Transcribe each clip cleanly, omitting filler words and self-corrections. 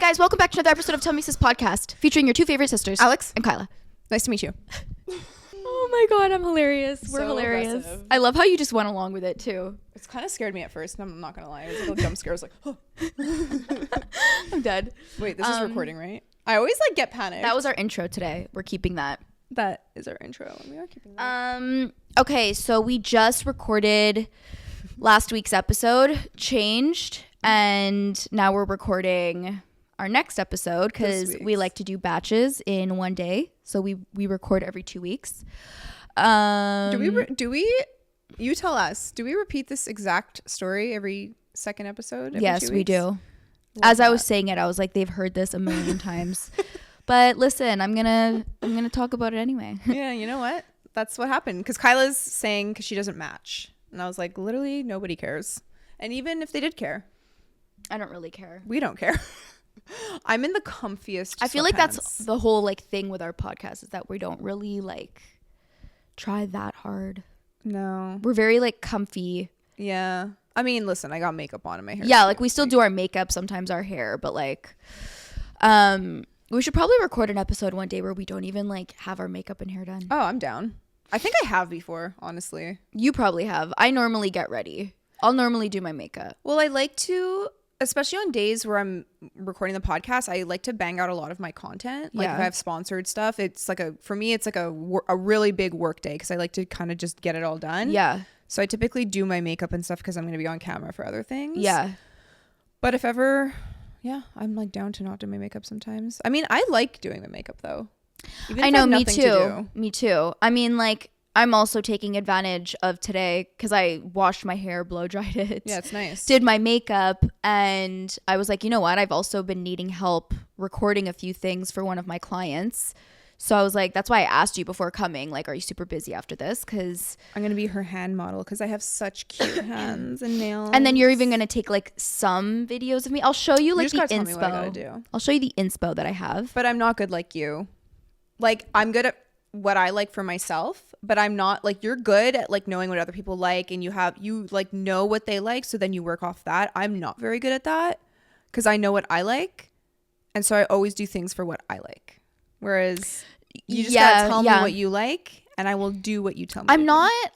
guys, welcome back to another episode of tellmesispodcast, featuring your two favorite sisters, Alex and Kyla. Nice to meet you. Oh my god, I'm hilarious. We're So hilarious. aggressive. I love how you just went along with it too. It's kind of scared me at first. I'm not gonna lie. It was like a jump scare. I was like, oh. I'm dead. Wait, this is recording, right? I always like get panicked. That was our intro today. We're keeping that. That is our intro, and we are keeping that. Okay, so we just recorded last week's episode, changed, and now we're recording our next episode because we like to do batches in one day. So we record every 2 weeks. Do we? You tell us. Do we repeat this exact story every second episode? Yes, we do. As I was saying it, I was like, they've heard this a million times. But listen, I'm gonna talk about it anyway. Yeah, you know what? That's what happened. Because Kyla's saying because she doesn't match, and I was like, literally nobody cares. And even if they did care, I don't really care. we don't care. I'm in the comfiest. I feel like sweatpants. that's the whole like thing with our podcast is that we don't really like try that hard. No. We're very like comfy. Yeah. I mean, listen, I got makeup on in my hair. Yeah, like we still do our makeup, sometimes our hair, but like we should probably record an episode one day where we don't even like have our makeup and hair done. Oh, I'm down. I think I have before, honestly. You probably have. I normally get ready. I'll normally do my makeup. Well, I like to, especially on days where I'm recording the podcast, I like to bang out a lot of my content. Like Yeah. if I have sponsored stuff, it's like for me, it's like a really big work day because I like to kind of just get it all done. Yeah. So I typically do my makeup and stuff because I'm going to be on camera for other things. Yeah. But if ever, yeah, I'm like down to not do my makeup sometimes. I mean, I like doing the makeup though. Even if I know, have me nothing to too. do. Me too. I mean, like, I'm also taking advantage of today because I washed my hair, blow dried it. Yeah, it's nice. Did my makeup, and I was like, you know what? I've also been needing help recording a few things for one of my clients. So I was like, that's why I asked you before coming. Like, are you super busy after this? Because I'm going to be her hand model because I have such cute hands and nails. and then you're even going to take like some videos of me. I'll show you like just the gotta tell me what I gotta inspo. do. I'll show you the inspo that I have. But I'm not good like you. Like, I'm good at what I like for myself, but I'm not like, you're good at like knowing what other people like, and you like know what they like, so then you work off that. I'm not very good at that because I know what I like, and so I always do things for what I like. Whereas you just gotta tell me what you like, and I will do what you tell me.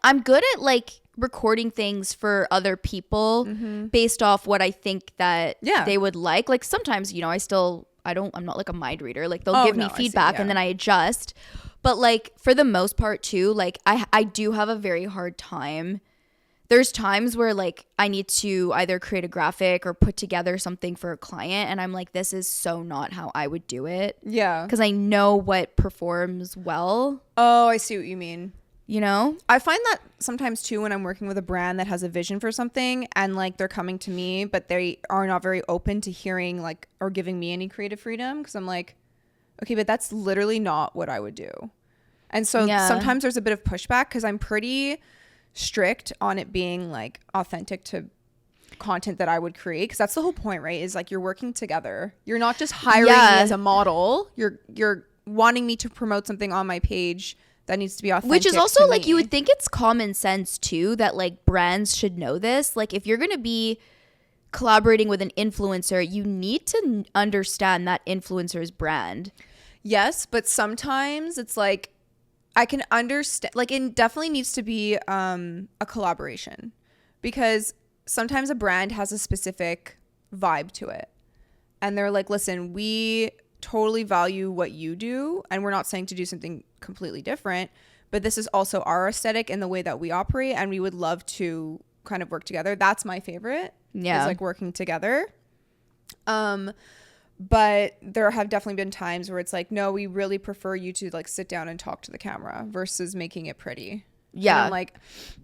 I'm good at like recording things for other people based off what I think that they would like. Like sometimes, you know, I'm not like a mind reader. Like they'll give me feedback and then I adjust. But like for the most part too, like I do have a very hard time. There's times where like I need to either create a graphic or put together something for a client, and I'm like, this is so not how I would do it. Yeah. Because I know what performs well. Oh, I see what you mean. You know? I find that sometimes too when I'm working with a brand that has a vision for something and like they're coming to me, but they are not very open to hearing like or giving me any creative freedom because I'm like, okay, but that's literally not what I would do. And so sometimes there's a bit of pushback because I'm pretty strict on it being like authentic to content that I would create, because that's the whole point, right? Is like you're working together. You're not just hiring me as a model. You're wanting me to promote something on my page that needs to be authentic. Which is also like, you would think it's common sense too that like brands should know this. Like if you're going to be collaborating with an influencer, you need to understand that influencer's brand. Yes, but sometimes it's like I can understand, like it definitely needs to be a collaboration, because sometimes a brand has a specific vibe to it and they're like, listen, we totally value what you do and we're not saying to do something completely different, but this is also our aesthetic and the way that we operate, and we would love to kind of work together. That's my favorite. Yeah. Is like working together. But there have definitely been times where it's like, no, we really prefer you to like sit down and talk to the camera versus making it pretty. Yeah. And I'm like,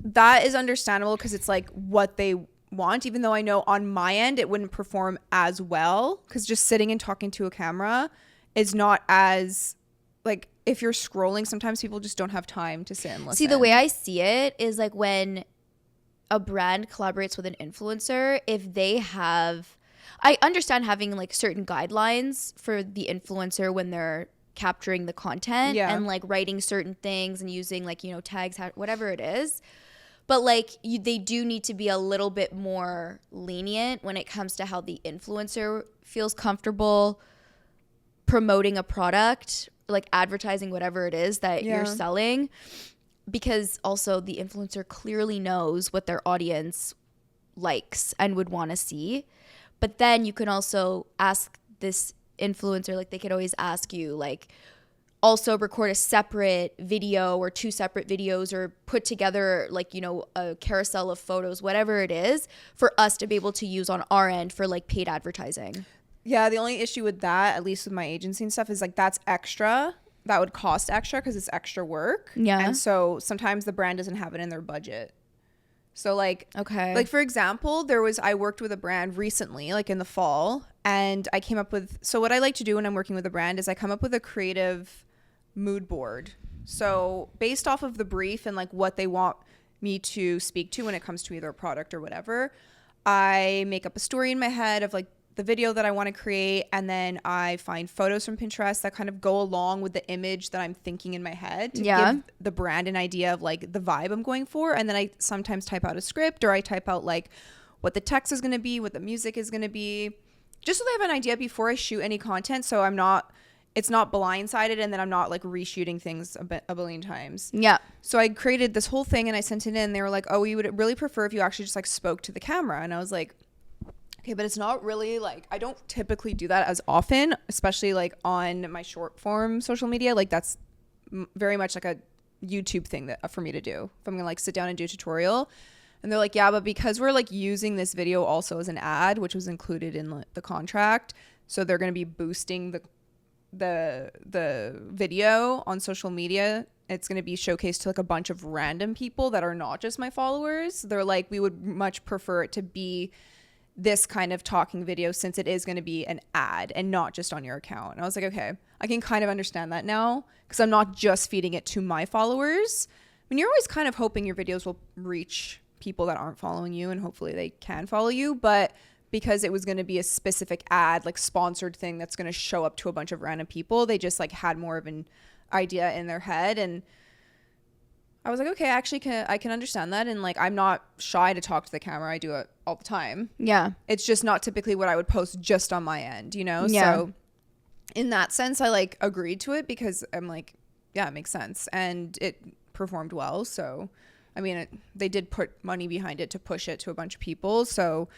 that is understandable because it's like what they want, even though I know on my end it wouldn't perform as well, because just sitting and talking to a camera is not as like, if you're scrolling, sometimes people just don't have time to sit and listen. See, the way I see it is like when a brand collaborates with an influencer, if they have, I understand having like certain guidelines for the influencer when they're capturing the content and like writing certain things and using like, you know, tags, whatever it is. But like they do need to be a little bit more lenient when it comes to how the influencer feels comfortable promoting a product, like advertising whatever it is that you're selling, because also the influencer clearly knows what their audience likes and would want to see. But then you can also ask this influencer, like they could always ask you, like, also record a separate video or 2 separate videos, or put together, like, you know, a carousel of photos, whatever it is, for us to be able to use on our end for like paid advertising. Yeah, the only issue with that, at least with my agency and stuff, is like that's extra. That would cost extra because it's extra work. Yeah. And so sometimes the brand doesn't have it in their budget. So like, okay, like for example, I worked with a brand recently, like in the fall, and I came up with, so what I like to do when I'm working with a brand is I come up with a creative mood board. So based off of the brief and like what they want me to speak to when it comes to either a product or whatever, I make up a story in my head of like the video that I want to create, and then I find photos from Pinterest that kind of go along with the image that I'm thinking in my head to give the brand an idea of like the vibe I'm going for. And then I sometimes type out a script, or I type out like what the text is going to be, what the music is going to be, just so they have an idea before I shoot any content, so it's not blindsided, and then I'm not like reshooting things a billion times. Yeah. So I created this whole thing and I sent it in. They were like, oh, we would really prefer if you actually just like spoke to the camera. And I was like, okay, but it's not really like, I don't typically do that as often, especially like on my short form social media. Like that's very much like a YouTube thing that for me to do if I'm gonna like sit down and do a tutorial. And they're like, yeah, but because we're like using this video also as an ad, which was included in the contract, so they're gonna be boosting the video on social media. It's going to be showcased to like a bunch of random people that are not just my followers. They're like, we would much prefer it to be this kind of talking video, since it is going to be an ad and not just on your account. And I was like, okay, I can kind of understand that now, because I'm not just feeding it to my followers. I mean, you're always kind of hoping your videos will reach people that aren't following you, and hopefully they can follow you. But because it was going to be a specific ad, like sponsored thing that's going to show up to a bunch of random people, they just like had more of an idea in their head. And I was like, okay, I can understand that. And like, I'm not shy to talk to the camera. I do it all the time. Yeah. It's just not typically what I would post just on my end, you know? Yeah. So in that sense, I like agreed to it because I'm like, yeah, it makes sense. And it performed well. So, I mean, they did put money behind it to push it to a bunch of people. So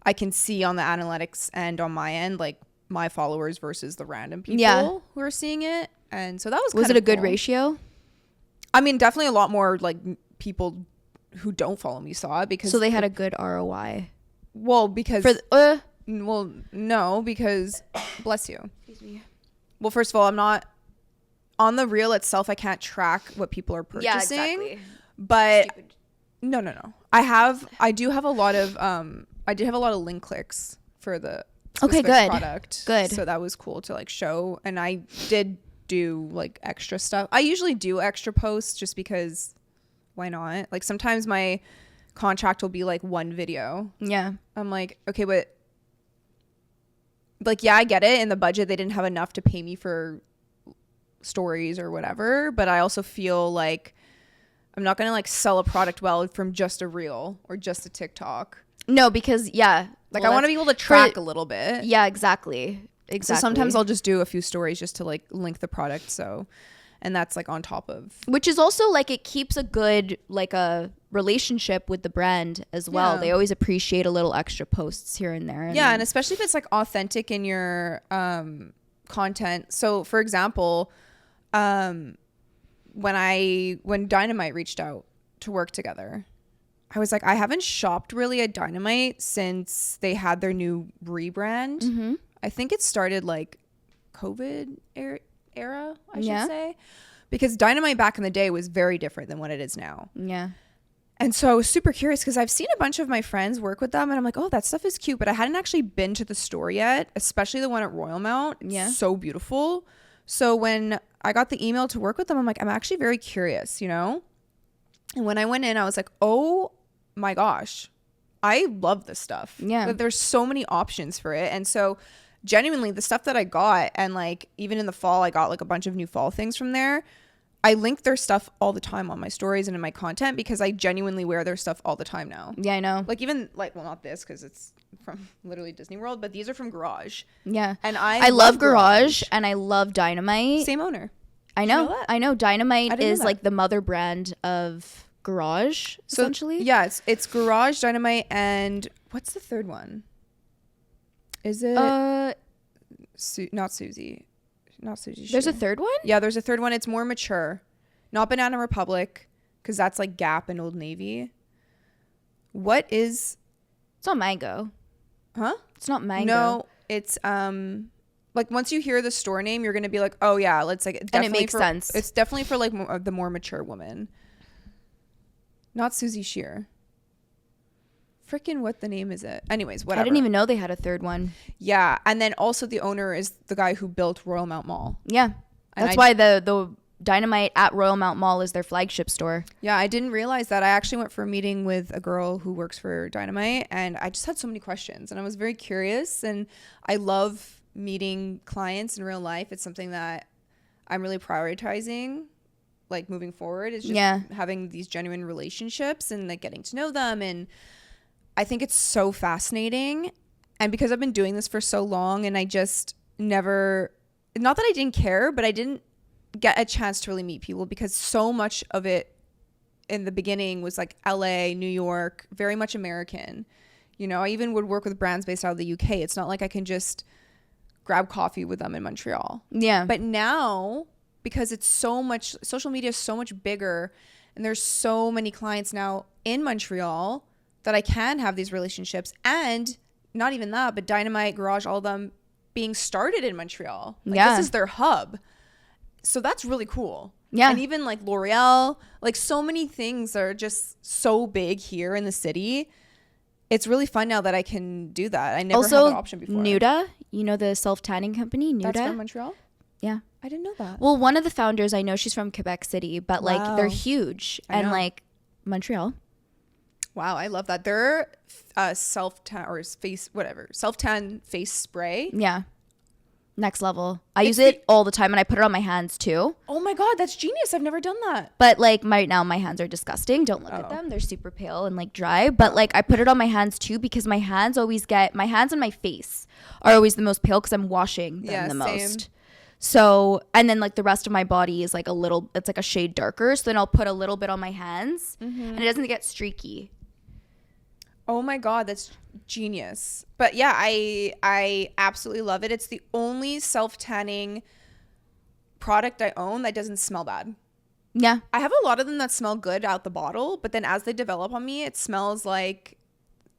I can see on the analytics end on my end, like my followers versus the random people who are seeing it. And so that was it a good ratio? I mean, definitely a lot more like people who don't follow me saw it, because so they had a good ROI. Well, because well, no, because bless you. Excuse me. Well, first of all, I'm not on the reel itself. I can't track what people are purchasing. Yeah, exactly. But no. I do have a lot of I did have a lot of link clicks for the specific product. Good. So that was cool to like show. And I did do like extra stuff. I usually do extra posts just because why not? Like sometimes my contract will be like one video. Yeah. I'm like, okay, but like, yeah, I get it. In the budget, they didn't have enough to pay me for stories or whatever. But I also feel like I'm not going to like sell a product well from just a reel or just a TikTok. No, because like I want to be able to track a little bit. Yeah, exactly. So sometimes I'll just do a few stories just to like link the product. So, and that's like on top of, which is also like, it keeps a good, like a relationship with the brand as well. They always appreciate a little extra posts here and there. And especially if it's like authentic in your content. So for example, when Dynamite reached out to work together, I was like, I haven't shopped really at Dynamite since they had their new rebrand. Mm-hmm. I think it started like COVID era, I should say. Because Dynamite back in the day was very different than what it is now. Yeah. And so I was super curious because I've seen a bunch of my friends work with them and I'm like, oh, that stuff is cute. But I hadn't actually been to the store yet, especially the one at Royal Mount. Yeah. So beautiful. So when I got the email to work with them, I'm like, I'm actually very curious, you know? And when I went in, I was like, oh my gosh, I love this stuff. Yeah. Like, there's so many options for it. And so genuinely the stuff that I got, and like even in the fall, I got like a bunch of new fall things from there. I link their stuff all the time on my stories and in my content because I genuinely wear their stuff all the time now. Yeah, I know. Like even like, well, not this because it's from literally Disney World, but these are from Garage. Yeah. And I love Garage and I love Dynamite. Same owner. I know. I know. Dynamite is like the mother brand of Garage, essentially. Yeah, it's Garage, Dynamite, and what's the third one? Is it not Susie? Not Susie. There's a third one? Yeah, there's a third one. It's more mature. Not Banana Republic, because that's like Gap and Old Navy. What is... It's not Mango. Huh? It's not Mango. No, it's like once you hear the store name, you're gonna be like, oh yeah, let's like definitely, and it makes sense. It's definitely for like the more mature woman. Not Susie Shear. Freaking what the name is it? Anyways, whatever. I didn't even know they had a third one. Yeah, and then also the owner is the guy who built Royal Mount Mall. Yeah, that's why the Dynamite at Royal Mount Mall is their flagship store. Yeah, I didn't realize that. I actually went for a meeting with a girl who works for Dynamite, and I just had so many questions, and I was very curious, and I love meeting clients in real life. It's something that I'm really prioritizing, like moving forward, is just having these genuine relationships and like getting to know them. And I think it's so fascinating. And because I've been doing this for so long and I just never, not that I didn't care, but I didn't get a chance to really meet people because so much of it in the beginning was like LA, New York, very much American. You know, I even would work with brands based out of the UK. It's not like I can just grab coffee with them in Montreal. Yeah. But now, because it's so much, social media is so much bigger and there's so many clients now in Montreal that I can have these relationships. And not even that, but Dynamite, Garage, all of them being started in Montreal. Like, this is their hub. So that's really cool. Yeah. And even like L'Oreal, like so many things are just so big here in the city. It's really fun now that I can do that. I never had that option before. Nuda, you know the self-tanning company, Nuda? That's from Montreal? Yeah. I didn't know that. Well, one of the founders, I know she's from Quebec City, but like they're huge. And like Montreal. Wow, I love that. They're self-tan or self-tan face spray. Yeah. Next level. I use it all the time and I put it on my hands too. Oh my God, that's genius. I've never done that. But like my hands are disgusting. Don't look at them. They're super pale and like dry. But like I put it on my hands too because my hands and my face are always the most pale because I'm washing them the most. So, and then like the rest of my body is like it's like a shade darker. So then I'll put a little bit on my hands and it doesn't get streaky. Oh my God, that's genius. But yeah, I absolutely love it. It's the only self-tanning product I own that doesn't smell bad. Yeah. I have a lot of them that smell good out the bottle, but then as they develop on me, it smells like,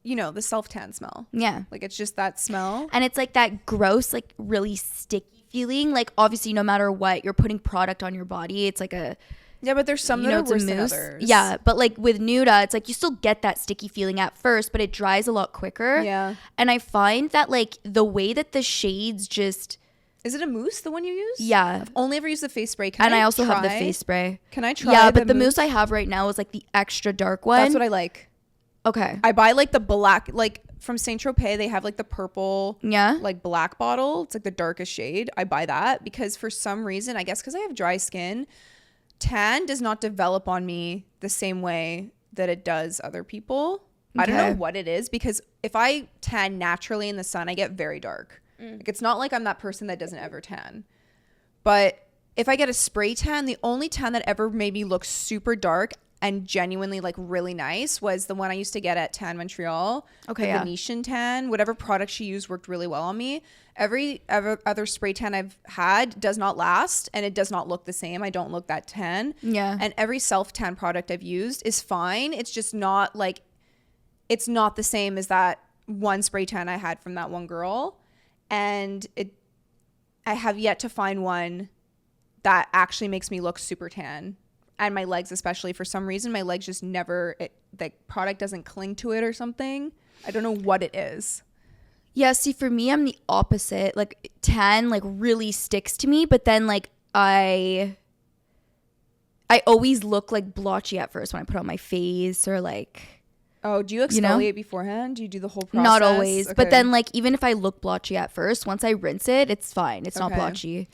you know, the self-tan smell. Yeah. Like it's just that smell. And it's like that gross, like really sticky feeling. Like obviously no matter what, you're putting product on your body. It's like a... Yeah, but there's some that are worse than others. Yeah, but like with Nuda, it's like you still get that sticky feeling at first, but it dries a lot quicker. Yeah. And I find that like the way that the shades just... Is it a mousse, the one you use? Yeah. I've only ever used the face spray. I also have the face spray. Can I try? Yeah, but the mousse I have right now is like the extra dark one. That's what I like. Okay. I buy like the black, like from Saint Tropez, they have like the purple, like black bottle. It's like the darkest shade. I buy that because for some reason, I guess because I have dry skin, tan does not develop on me the same way that it does other people. Okay. I don't know what it is because if I tan naturally in the sun, I get very dark. Like it's not like I'm that person that doesn't ever tan. But if I get a spray tan, the only tan that ever made me look super dark and genuinely like really nice was the one I used to get at Tan Montreal. Okay, the Venetian tan. Whatever product she used worked really well on me. Every other spray tan I've had does not last and it does not look the same. I don't look that tan. Yeah. And every self tan product I've used is fine. It's just not like, it's not the same as that one spray tan I had from that one girl. And I have yet to find one that actually makes me look super tan. And my legs, especially, for some reason, my legs just never, the product doesn't cling to it or something. I don't know what it is. Yeah, see, for me, I'm the opposite. Like, tan, like, really sticks to me. But then, like, I always look, like, blotchy at first when I put on my face or, like... Oh, do you exfoliate beforehand? Do you do the whole process? Not always. Okay. But then, like, even if I look blotchy at first, once I rinse it, it's fine. It's not blotchy.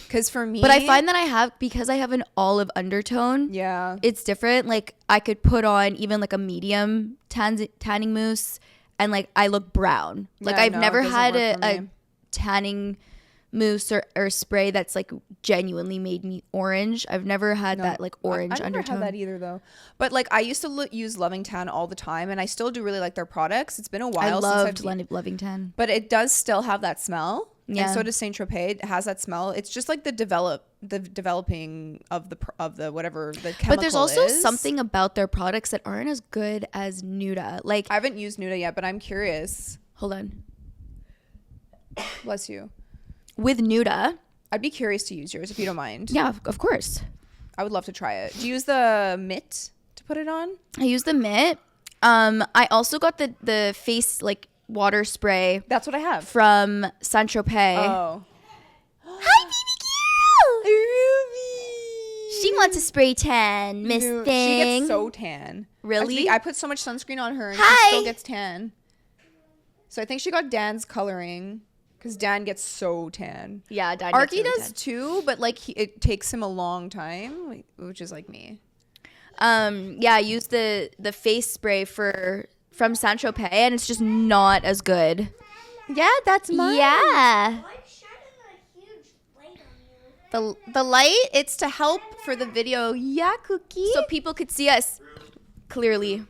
Because for me, but I find that because I have an olive undertone. Yeah, it's different. Like I could put on even like a medium tanning mousse, and like I look brown. Like I've never had a tanning mousse or spray that's like genuinely made me orange. I've never had that like orange undertone. I never had that either though. But like I used to use Loving Tan all the time, and I still do really like their products. It's been a while since I've Loving Tan, but it does still have that smell. Yeah, and so does Saint Tropez. It has that smell. It's just like the developing of the whatever the chemical. But there's also something about their products that aren't as good as Nuda. Like I haven't used Nuda yet, but I'm curious. Hold on. Bless you. With Nuda, I'd be curious to use yours if you don't mind. Yeah, of course. I would love to try it. Do you use the mitt to put it on? I use the mitt. I also got the face like water spray. That's what I have from Saint Tropez. Oh. Hi, baby girl. Ruby. She wants a spray tan, Miss Thing. She gets so tan. Really? I put so much sunscreen on her and she still gets tan. So I think she got Dan's coloring. Because Dan gets so tan. Yeah, Dan gets really does tan too, but like it takes him a long time, which is like me. Yeah, I use the face spray from Saint Tropez, and it's just not as good. Yeah, that's mine. Yeah. The light, it's to help for the video. Yeah, Cookie. So people could see us clearly.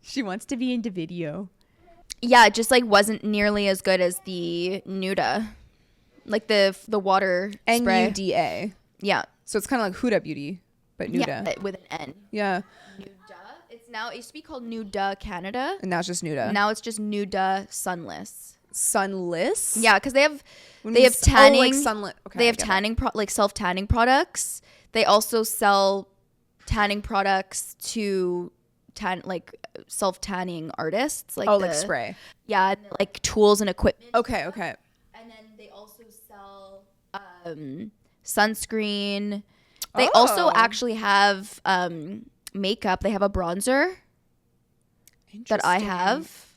She wants to be into video. Yeah, it just like wasn't nearly as good as the Nuda, like the water spray. Nuda. Yeah. So it's kind of like Huda Beauty, but Nuda. Yeah, with an N. Yeah. It used to be called Nuda Canada. And now it's just Nuda. Now it's just Nuda Sunless. Sunless? Yeah, because they have tanning. Oh, like sunlit. Okay, they have tanning like self tanning products. They also sell tanning products to self tanning artists, like like spray. Yeah, like tools and equipment. Okay. And then they also sell sunscreen. They also actually have makeup. They have a bronzer that I have.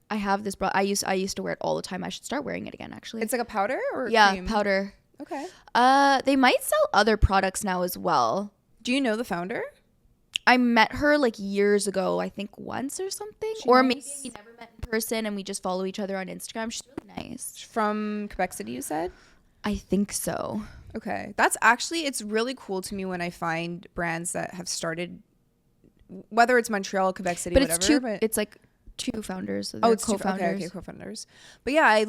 I have this. I used to wear it all the time. I should start wearing it again. Actually, it's like a powder or cream? Powder. Okay. They might sell other products now as well. Do you know the founder? I met her like years ago, I think once or something. Maybe we never met in person and we just follow each other on Instagram. She's really nice. From Quebec City, you said? I think so. Okay. That's actually, it's really cool to me when I find brands that have started, whether it's Montreal, Quebec City, but whatever. It's like two founders. It's co-founders. Okay, co-founders. But yeah, I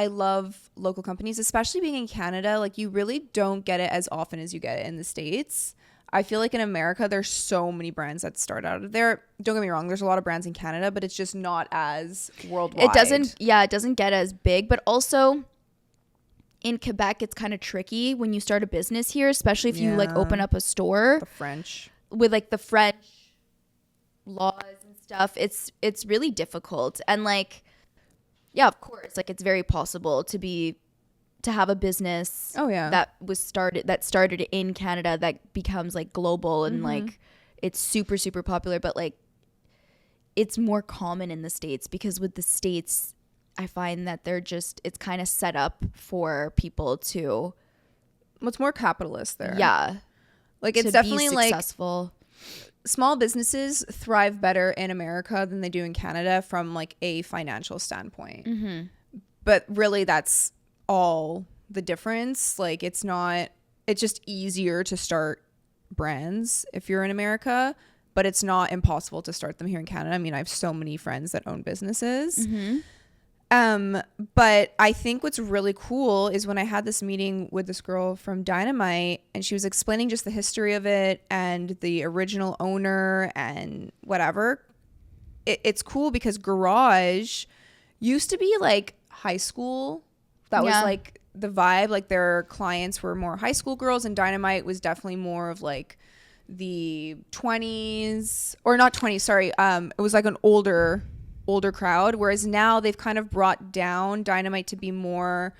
love local companies, especially being in Canada. Like you really don't get it as often as you get it in the States. I feel like in America, there's so many brands that start out of there. Don't get me wrong. There's a lot of brands in Canada, but it's just not as worldwide. It doesn't get as big. But also in Quebec, it's kind of tricky when you start a business here, especially if you like open up a store. The French. With like the French laws and stuff. It's really difficult. And like, yeah, of course, like it's very possible to have a business that started in Canada that becomes like global and like it's super, super popular, but like it's more common in the States because with the States, I find that it's kind of set up for people to. What's more capitalist there? Yeah. Like it's definitely successful. Like small businesses thrive better in America than they do in Canada from like a financial standpoint. Mm-hmm. But really that's all the difference. Like it's just easier to start brands if you're in America, but it's not impossible to start them here in Canada. I mean, I have so many friends that own businesses. Mm-hmm. But I think what's really cool is when I had this meeting with this girl from Dynamite and she was explaining just the history of it and the original owner and whatever. It's cool because Garage used to be like high school. That was like the vibe. Like their clients were more high school girls and Dynamite was definitely more of like the 20s or not 20s. Sorry. It was like an older crowd. Whereas now they've kind of brought down Dynamite to be more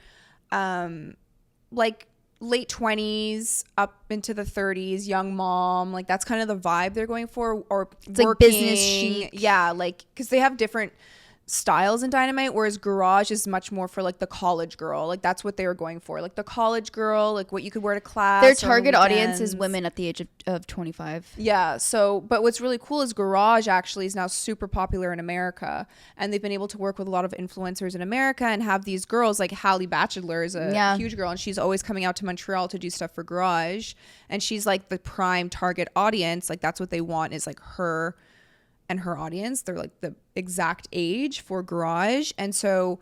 like late 20s up into the 30s, young mom. Like that's kind of the vibe they're going for. Or it's working. Like business chic. Yeah. Like, cause they have different styles in Dynamite, whereas Garage is much more for like the college girl. Like that's what they were going for, like the college girl, like what you could wear to class. Their target audience is women at the age of 25. Yeah. So, but what's really cool is Garage actually is now super popular in America, and they've been able to work with a lot of influencers in America and have these girls like Halle Bachelor is a huge girl, and she's always coming out to Montreal to do stuff for Garage, and she's like the prime target audience. Like that's what they want, is like her and her audience. They're like the exact age for Garage. And so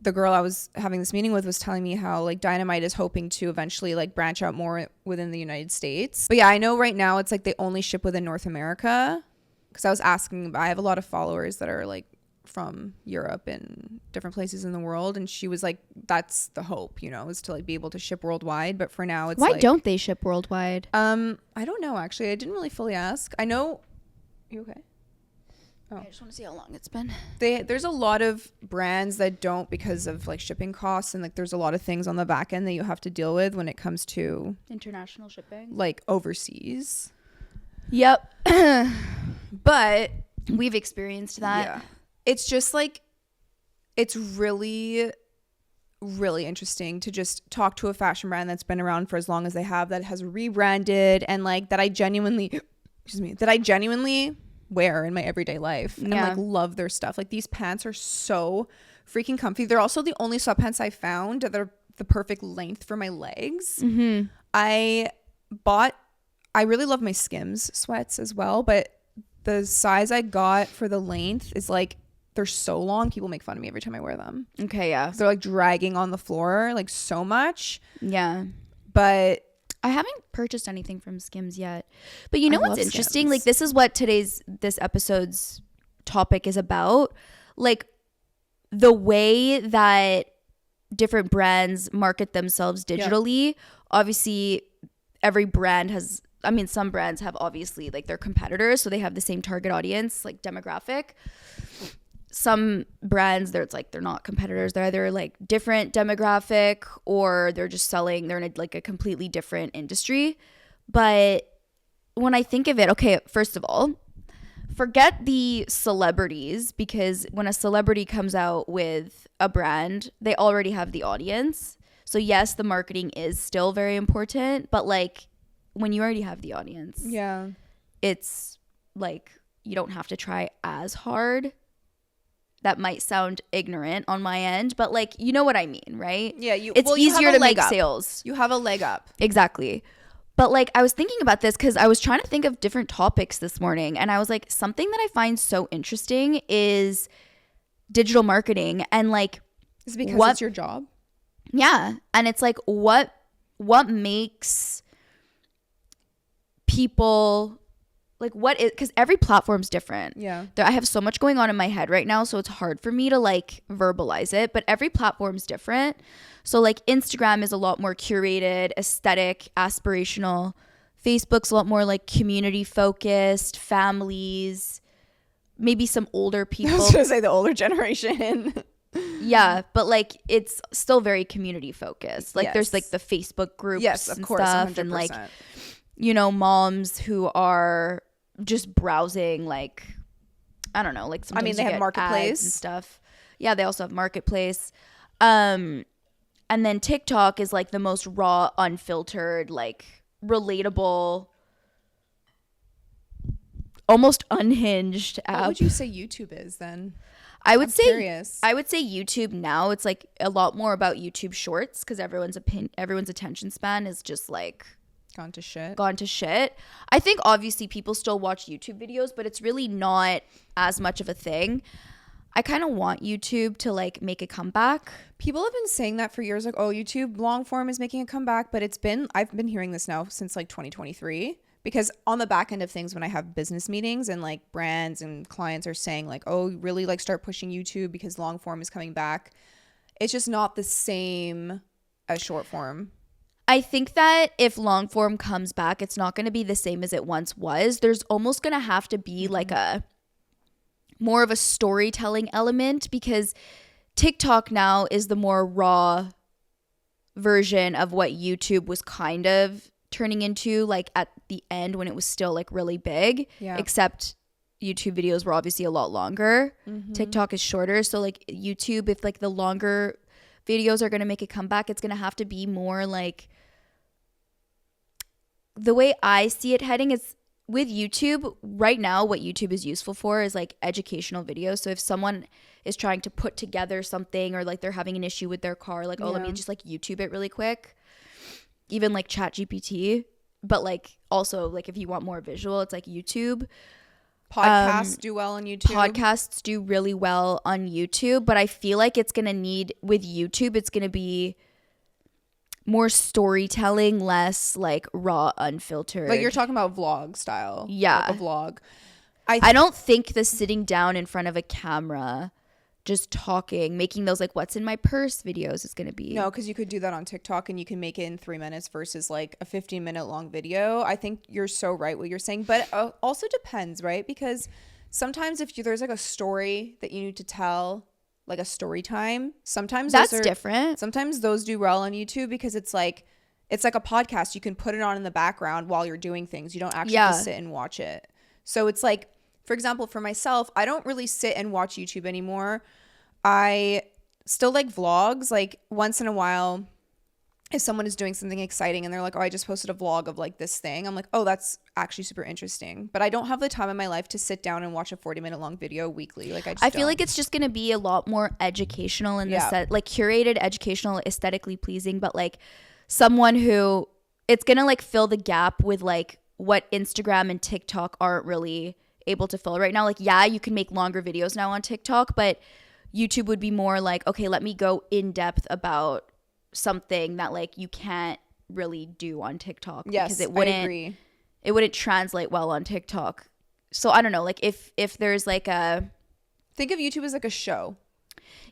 the girl I was having this meeting with was telling me how like Dynamite is hoping to eventually like branch out more within the United States. But yeah, I know right now it's like they only ship within North America, because I was asking, I have a lot of followers that are like from Europe and different places in the world, and she was like, that's the hope, you know, is to like be able to ship worldwide. But for now it's why don't they ship worldwide? I don't know, actually. I didn't really fully ask. I know. You okay? Oh. I just want to see how long it's been. There's a lot of brands that don't, because of like shipping costs, and like there's a lot of things on the back end that you have to deal with when it comes to international shipping, like overseas. Yep. But we've experienced that. Yeah. It's just like, it's really, really interesting to just talk to a fashion brand that's been around for as long as they have, that has rebranded, and like that I genuinely wear in my everyday life, and like love their stuff. Like these pants are so freaking comfy. They're also the only sweatpants I found that are the perfect length for my legs. Mm-hmm. I really love my Skims sweats as well, but the size I got for the length is like, they're so long, people make fun of me every time I wear them. Okay, yeah. They're like dragging on the floor like so much. Yeah. But I haven't purchased anything from Skims yet. But you know what's interesting? Skims. Like this is what this episode's topic is about. Like the way that different brands market themselves digitally. Yeah. Obviously, every brand has, I mean, some brands have obviously like their competitors, so they have the same target audience, like demographic. Some brands, they're not competitors. They're either like different demographic, or they're just selling, they're in like a completely different industry. But when I think of it, okay, first of all, forget the celebrities, because when a celebrity comes out with a brand, they already have the audience. So yes, the marketing is still very important, but like when you already have the audience, yeah, it's like you don't have to try as hard. That might sound ignorant on my end, but like, you know what I mean, right? Yeah. It's easier to make sales. You have a leg up. Exactly. But like, I was thinking about this because I was trying to think of different topics this morning, and I was like, something that I find so interesting is digital marketing, and like, is it because it's your job? Yeah. And it's like, what makes people like, what is, because every platform's different. Yeah. I have so much going on in my head right now, so it's hard for me to like verbalize it, but every platform's different. So like Instagram is a lot more curated, aesthetic, aspirational. Facebook's a lot more like community focused, families, maybe some older people. I was gonna say the older generation. Yeah, but like it's still very community focused. Like there's like the Facebook groups, yes, of course, stuff, 100%. and like, you know, moms who are just browsing, like, I don't know, like sometimes, I mean, they have Marketplace and stuff. Yeah, they also have Marketplace. And then TikTok is like the most raw, unfiltered, like relatable, almost unhinged app. What would you say YouTube is then? I would say YouTube now, it's like a lot more about YouTube Shorts, because everyone's attention span is just like gone to shit. I think obviously people still watch YouTube videos, but it's really not as much of a thing. I kind of want YouTube to like make a comeback. People have been saying that for years, like, oh, YouTube long form is making a comeback, but I've been hearing this now since like 2023, because on the back end of things, when I have business meetings and like brands and clients are saying like, oh, really like start pushing YouTube because long form is coming back. It's just not the same as short form. I think that if long form comes back, it's not going to be the same as it once was. There's almost going to have to be like a more of a storytelling element, because TikTok now is the more raw version of what YouTube was kind of turning into, like at the end when it was still like really big, except YouTube videos were obviously a lot longer. TikTok is shorter. So like YouTube, if like the longer videos are going to make a comeback, it's going to have to be more like, the way I see it heading is with YouTube right now, what YouTube is useful for is like educational videos. So if someone is trying to put together something, or like they're having an issue with their car, like, let me just like YouTube it really quick. Even like ChatGPT. But like also like if you want more visual, it's like YouTube. Podcasts do well on YouTube. Podcasts do really well on YouTube, but I feel like it's going to need, with YouTube, it's going to be more storytelling, less like raw, unfiltered. Like you're talking about vlog style. Yeah. Like a vlog. I don't think the sitting down in front of a camera, just talking, making those like what's in my purse videos is going to be. No, because you could do that on TikTok and you can make it in 3 minutes versus like a 15-minute long video. I think you're so right what you're saying, but it also depends, right? Because sometimes if there's like a story that you need to tell, like a story time, sometimes that's different. Sometimes those do well on YouTube because it's like a podcast. You can put it on in the background while you're doing things. You don't actually have to sit and watch it. So it's like, for example, for myself, I don't really sit and watch YouTube anymore. I still like vlogs. Like once in a while, if someone is doing something exciting and they're like, oh, I just posted a vlog of like this thing, I'm like, oh, that's actually super interesting. But I don't have the time in my life to sit down and watch a 40-minute long video weekly. Like I feel like it's just going to be a lot more educational in the set, like curated, educational, aesthetically pleasing, but like someone who, it's going to like fill the gap with like what Instagram and TikTok aren't really able to fill right now. Like, yeah, you can make longer videos now on TikTok, but YouTube would be more like, okay, let me go in depth about something that like you can't really do on TikTok. Yes, because I agree. It wouldn't translate well on TikTok. So I don't know, like if there's like a, think of YouTube as like a show.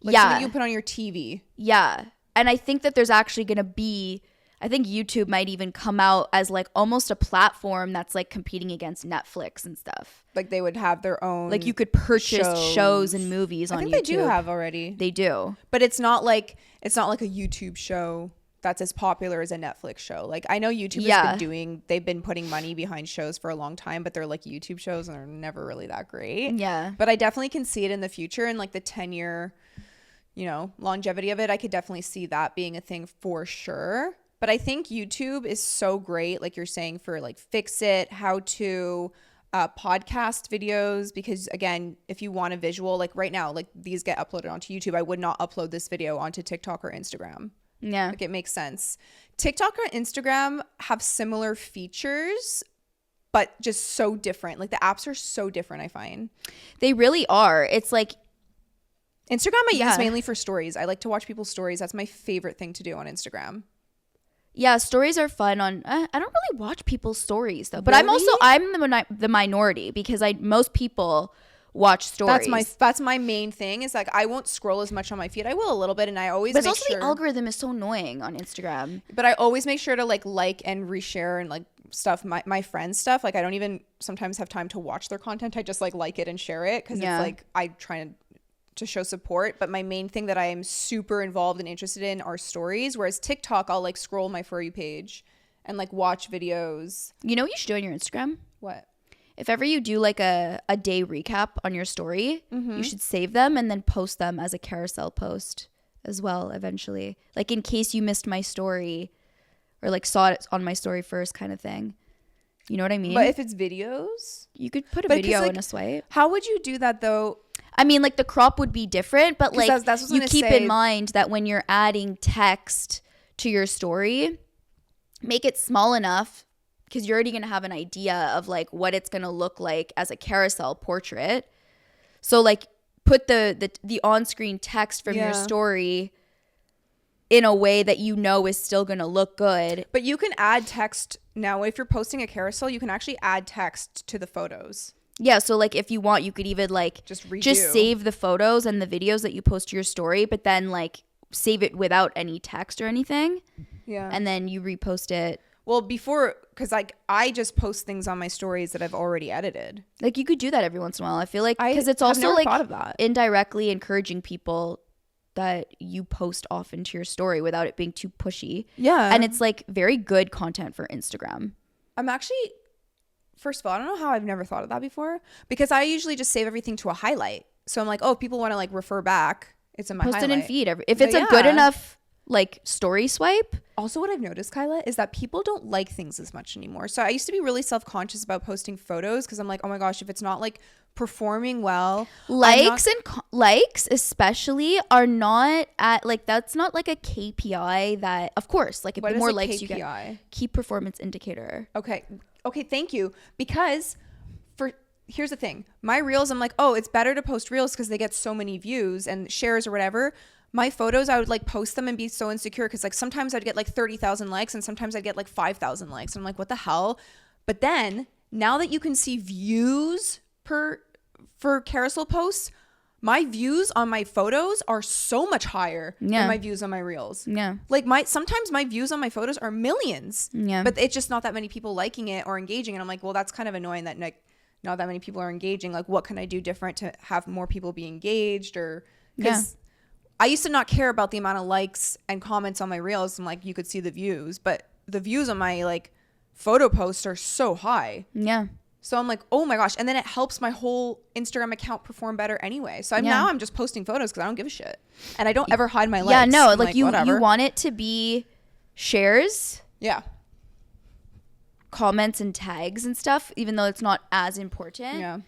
Like something you put on your TV. Yeah. And I think that there's actually going to be, I think YouTube might even come out as like almost a platform that's like competing against Netflix and stuff. Like they would have their own, like you could purchase shows and movies on YouTube. I think they do have already. They do. But it's not like a YouTube show that's as popular as a Netflix show. Like I know YouTube they've been putting money behind shows for a long time, but they're like YouTube shows and they're never really that great. Yeah. But I definitely can see it in the future, and like the 10-year, longevity of it. I could definitely see that being a thing for sure. But I think YouTube is so great, like you're saying, for like fix it, how to podcast videos, because again, if you want a visual, like right now, like these get uploaded onto YouTube. I would not upload this video onto TikTok or Instagram. Yeah. Like it makes sense. TikTok or Instagram have similar features, but just so different. Like the apps are so different, I find. They really are. It's like Instagram I use mainly for stories. I like to watch people's stories. That's my favorite thing to do on Instagram. Yeah, stories are fun on. I don't really watch people's stories though, but really? I'm the minority because most people watch stories. That's my main thing. Is like I won't scroll as much on my feed. I will a little bit, and I always. But also the algorithm is so annoying on Instagram. But I always make sure to like and reshare and like stuff my friends' stuff. Like I don't even sometimes have time to watch their content. I just like it and share it because it's like I try to show support. But my main thing that I am super involved and interested in are stories, whereas TikTok I'll like scroll my For You page and like watch videos. You know what you should do on your Instagram? What? If ever you do like a day recap on your story, you should save them and then post them as a carousel post as well eventually, like in case you missed my story or like saw it on my story first kind of thing. You know what I mean? But if it's videos, you could put a video in a swipe. How would you do that though? I mean, like the crop would be different, but like that's you keep in mind that when you're adding text to your story, make it small enough because you're already going to have an idea of like what it's going to look like as a carousel portrait. So like put the on-screen text from your story in a way that you know is still going to look good. But you can add text now. If you're posting a carousel, you can actually add text to the photos. Yeah, so like if you want, you could even like just save the photos and the videos that you post to your story, but then like save it without any text or anything. Yeah. And then you repost it. Well, because like I just post things on my stories that I've already edited. Like you could do that every once in a while. I feel like because it's also like thought of that. Indirectly encouraging people that you post often to your story without it being too pushy. Yeah. And it's like very good content for Instagram. I'm actually first of all, I don't know how I've never thought of that before, because I usually just save everything to a highlight. So I'm like, oh, if people want to like refer back, it's in my highlight. Post it in feed. If it's a good enough like story swipe. Also, what I've noticed, Kyla, is that people don't like things as much anymore. So I used to be really self-conscious about posting photos because I'm like, oh my gosh, if it's not like performing well, likes especially are not at like, that's not like a KPI that, of course, like if the more likes KPI? You get, key performance indicator. Okay, thank you. Because here's the thing, my reels, I'm like, oh, it's better to post reels because they get so many views and shares or whatever. My photos, I would like post them and be so insecure because like sometimes I'd get like 30,000 likes and sometimes I'd get like 5,000 likes. I'm like, what the hell? But then now that you can see views for carousel posts, my views on my photos are so much higher than my views on my reels. Yeah. Like sometimes my views on my photos are millions. Yeah. But it's just not that many people liking it or engaging. And I'm like, well, that's kind of annoying that like not that many people are engaging. Like, what can I do different to have more people be engaged? Or because I used to not care about the amount of likes and comments on my reels, and like you could see the views, but the views on my like photo posts are so high. Yeah. So I'm like, oh my gosh. And then it helps my whole Instagram account perform better anyway. So now I'm just posting photos because I don't give a shit. And I don't ever hide my likes. Yeah, no, like you want it to be shares. Yeah. Comments and tags and stuff, even though it's not as important. Yeah.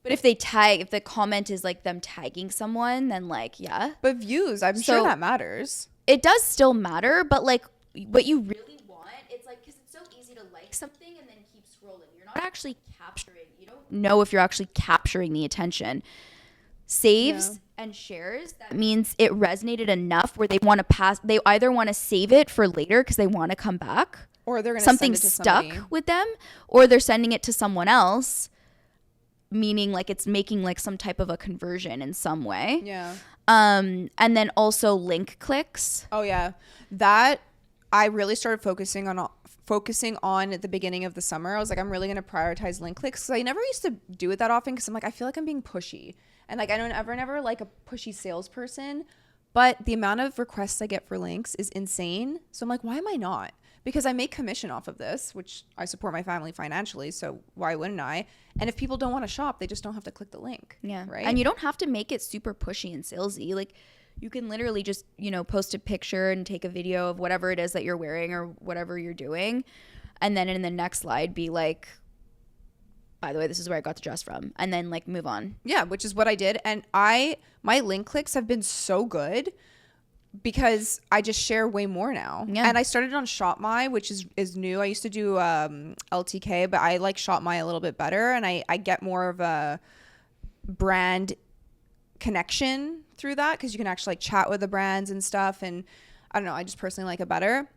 But if the comment is like them tagging someone, then like, yeah. But views, I'm sure that matters. It does still matter, but like what you really want, it's like, because it's so easy to like something and then keep scrolling. You're not actually capturing, you don't know if you're actually capturing the attention. Saves and shares, that means it resonated enough where they want to pass, they either want to save it for later because they want to come back. Or they're going to something stuck with them, or they're sending it to someone else, meaning like it's making like some type of a conversion in some way. Yeah. And then also link clicks. Oh yeah, that I really started focusing on at the beginning of the summer. I was like, I'm really going to prioritize link clicks because I never used to do it that often because I'm like, I feel like I'm being pushy, and like I don't never like a pushy salesperson, but the amount of requests I get for links is insane. So I'm like, why am I not? Because I make commission off of this, which I support my family financially, so why wouldn't I? And if people don't want to shop, they just don't have to click the link. Yeah. Right. And you don't have to make it super pushy and salesy. Like you can literally just, post a picture and take a video of whatever it is that you're wearing or whatever you're doing. And then in the next slide be like, by the way, this is where I got the dress from. And then like move on. Yeah, which is what I did. And my link clicks have been so good because I just share way more now. Yeah. And I started on Shop My, which is new. I used to do LTK, but I like Shop My a little bit better, and I get more of a brand connection through that because you can actually like chat with the brands and stuff. And I don't know, I just personally like it better.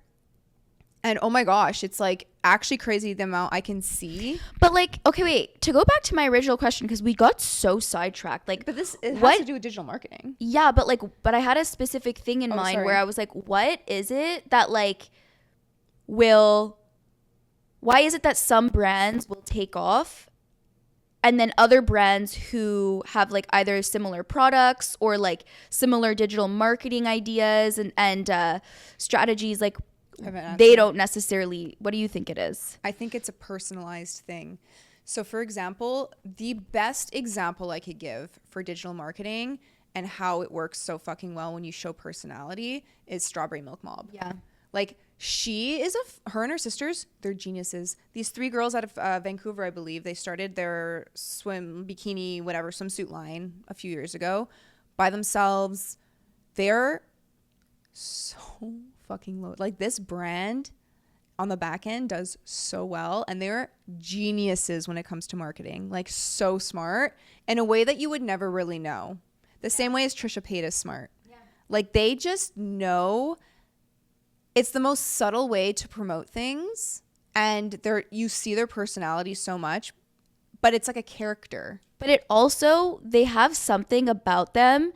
And oh my gosh, it's like actually crazy the amount I can see. But like, okay, wait, to go back to my original question, because we got so sidetracked. Like, but it has to do with digital marketing. Yeah, but I had a specific thing in mind where I was like, what is it that like why is it that some brands will take off and then other brands who have like either similar products or like similar digital marketing ideas and strategies, like they don't necessarily. What do you think it is? I think it's a personalized thing. So for example, the best example I could give for digital marketing and how it works so fucking well when you show personality is Strawberry Milk Mob. Yeah. Like her and her sisters, they're geniuses. These 3 girls out of Vancouver, I believe, they started their swimsuit line a few years ago by themselves. They're so fucking low. Like this brand on the back end does so well, and they're geniuses when it comes to marketing. Like so smart in a way that you would never really know. The same way as Trisha Paytas is smart. Yeah. Like they just know. It's the most subtle way to promote things, and you see their personality so much, but it's like a character. But it also, they have something about them,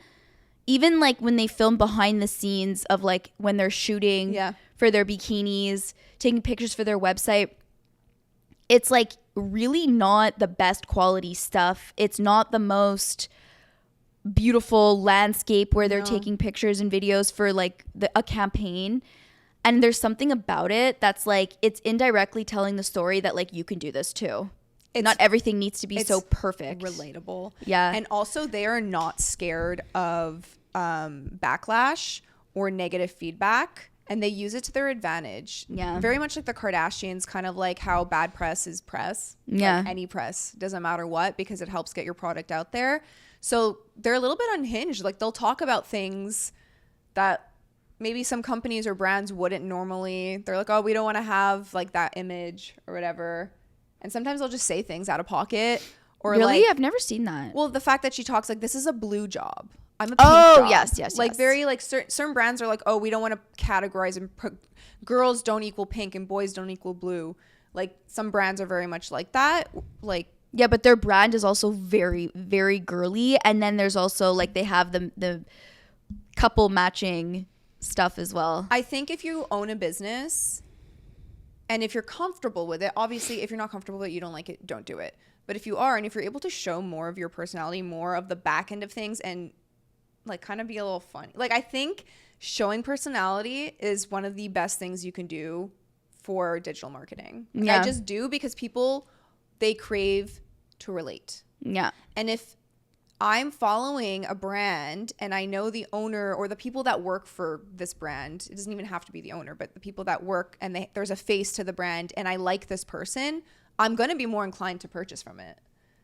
even like when they film behind the scenes of like when they're shooting for their bikinis, taking pictures for their website. It's like really not the best quality stuff. It's not the most beautiful landscape where they're taking pictures and videos for like a campaign. And there's something about it that's like, it's indirectly telling the story that like you can do this too. Not everything needs to be so perfect. Relatable. Yeah. And also they are not scared of backlash or negative feedback, and they use it to their advantage. Yeah. Very much like the Kardashians, kind of like how bad press is press. Yeah. Like any press, doesn't matter what, because it helps get your product out there. So they're a little bit unhinged. Like they'll talk about things that maybe some companies or brands wouldn't normally. They're like, oh, we don't want to have like that image or whatever. And sometimes they'll just say things out of pocket. Or really? like, I've never seen that. well, the fact that she talks like, this is a blue job. I'm a pink job. Yes. Like very like certain brands are like, oh, we don't want to categorize and girls don't equal pink and boys don't equal blue. Like some brands are very much like that. Like, yeah, but their brand is also very, very girly. And then there's also like they have the couple matching stuff as well. I think if you own a business and if you're comfortable with it, obviously if you're not comfortable with it, you don't like it, don't do it. But if you are, and if you're able to show more of your personality, more of the back end of things, and like kind of be a little funny. Like I think showing personality is one of the best things you can do for digital marketing. Like, yeah. I just do, because people, they crave to relate. Yeah. And if I'm following a brand and I know the owner or the people that work for this brand, it doesn't even have to be the owner, but the people that work, and there's a face to the brand, and I like this person, I'm going to be more inclined to purchase from it.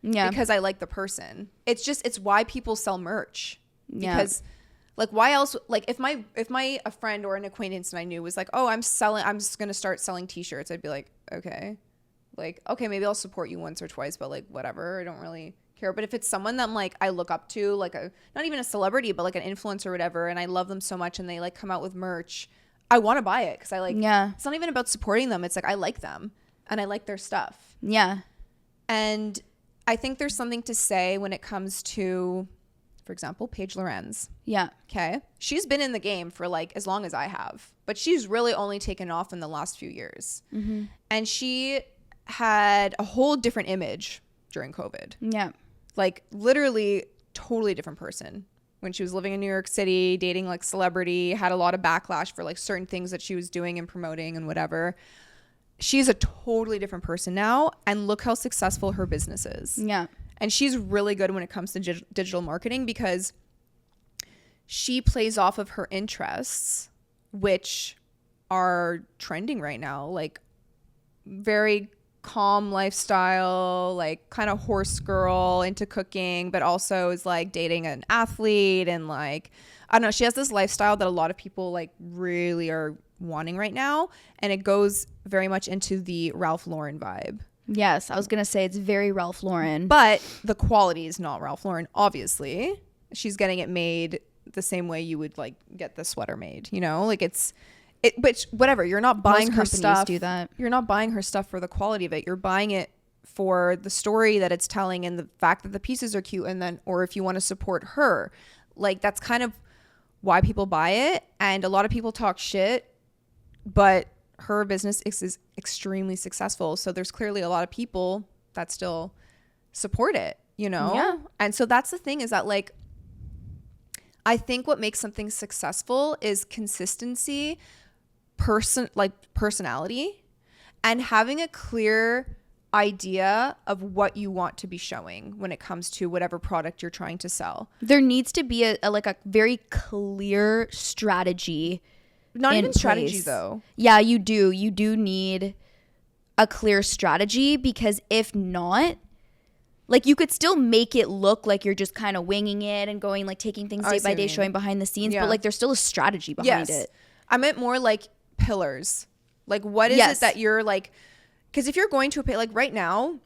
Yeah. Because I like the person. It's why people sell merch. Yeah. Because like why else, like if a friend or an acquaintance that I knew was like, oh, I'm just going to start selling t-shirts, I'd be like, okay, maybe I'll support you once or twice, but like whatever, I don't really care. But if it's someone that I'm like, I look up to, like not even a celebrity, but like an influencer or whatever, and I love them so much and they like come out with merch, I want to buy it. Because I like, yeah, it's not even about supporting them, it's like I like them and I like their stuff. Yeah. And I think there's something to say when it comes to, for example, Paige Lorenz. Yeah. Okay. She's been in the game for like as long as I have, but she's really only taken off in the last few years. Mm-hmm. And she had a whole different image during COVID. Yeah. Like literally totally different person. When she was living in New York City, dating like celebrity, had a lot of backlash for like certain things that she was doing and promoting and whatever. She's a totally different person now, and look how successful her business is. Yeah. And she's really good when it comes to digital marketing, because she plays off of her interests, which are trending right now. Like very calm lifestyle, like kind of horse girl, into cooking, but also is like dating an athlete, and like, I don't know, she has this lifestyle that a lot of people like really are wanting right now, and it goes very much into the Ralph Lauren vibe. Yes, I was gonna say it's very Ralph Lauren, but the quality is not Ralph Lauren. Obviously, she's getting it made the same way you would like get the sweater made. You know, like but whatever. You're not buying her stuff. Do that. You're not buying her stuff for the quality of it. You're buying it for the story that it's telling and the fact that the pieces are cute. And then, or if you want to support her, like that's kind of why people buy it. And a lot of people talk shit, but her business is extremely successful. So there's clearly a lot of people that still support it, you know? Yeah. And so that's the thing, is that like, I think what makes something successful is consistency, personality, and having a clear idea of what you want to be showing when it comes to whatever product you're trying to sell. There needs to be a very clear strategy. Not even strategy though. Yeah, you do. You do need a clear strategy, because if not, like you could still make it look like you're just kind of winging it and going like taking things day by day, showing behind the scenes, but like there's still a strategy behind it. I meant more like pillars. Like what is it that you're like, because if you're going to like right now,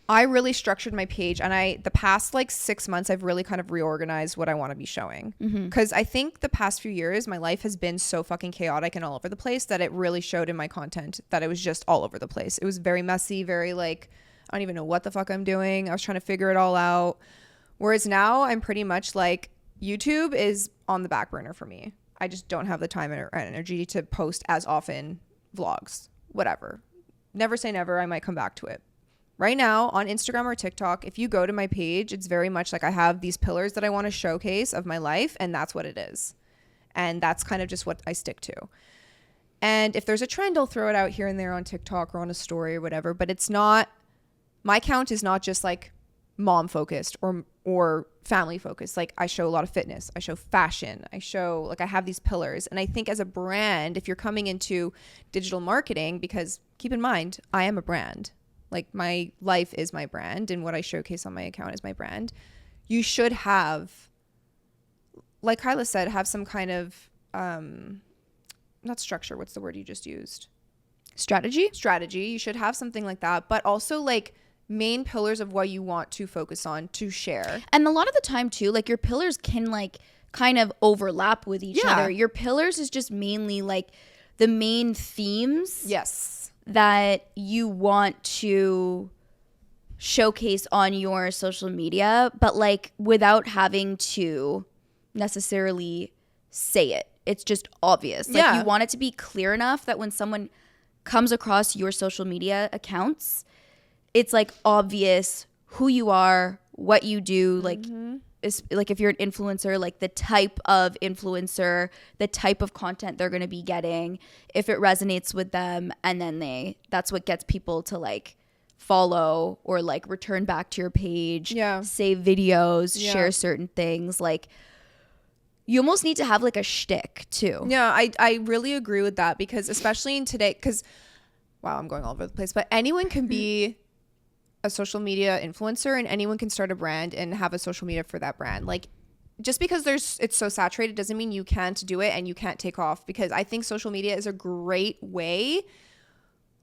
I really structured my page, and the past like 6 months, I've really kind of reorganized what I want to be showing. Because I think the past few years, my life has been so fucking chaotic and all over the place that it really showed in my content that it was just all over the place. It was very messy, very like, I don't even know what the fuck I'm doing. I was trying to figure it all out. Whereas now I'm pretty much like, YouTube is on the back burner for me. I just don't have the time and energy to post as often, vlogs, whatever. Never say never, I might come back to it. Right now on Instagram or TikTok, if you go to my page, it's very much like I have these pillars that I want to showcase of my life, and that's what it is. And that's kind of just what I stick to. And if there's a trend, I'll throw it out here and there on TikTok or on a story or whatever. But it's not, my account is not just like mom focused or family focused. Like I show a lot of fitness, I show fashion, I show, like, I have these pillars. And I think as a brand, if you're coming into digital marketing, because keep in mind, I am a brand, like my life is my brand and what I showcase on my account is my brand. You should have, like Kyla said, have some kind of, not structure. What's the word you just used? Strategy. You should have something like that, but also like main pillars of what you want to focus on to share. And a lot of the time too, like your pillars can like kind of overlap with each other. Your pillars is just mainly like the main themes. Yes. That you want to showcase on your social media, but like without having to necessarily say it. It's just obvious. Like you want it to be clear enough that when someone comes across your social media accounts, it's like obvious who you are, what you do, like like if you're an influencer, like the type of influencer, the type of content they're going to be getting, if it resonates with them, and then that's what gets people to like follow or like return back to your page, save videos, share certain things. Like you almost need to have like a shtick too. Yeah, I really agree with that, because especially in today, because wow, I'm going all over the place, but anyone can be a social media influencer and anyone can start a brand and have a social media for that brand. Like just because it's so saturated doesn't mean you can't do it and you can't take off, because I think social media is a great way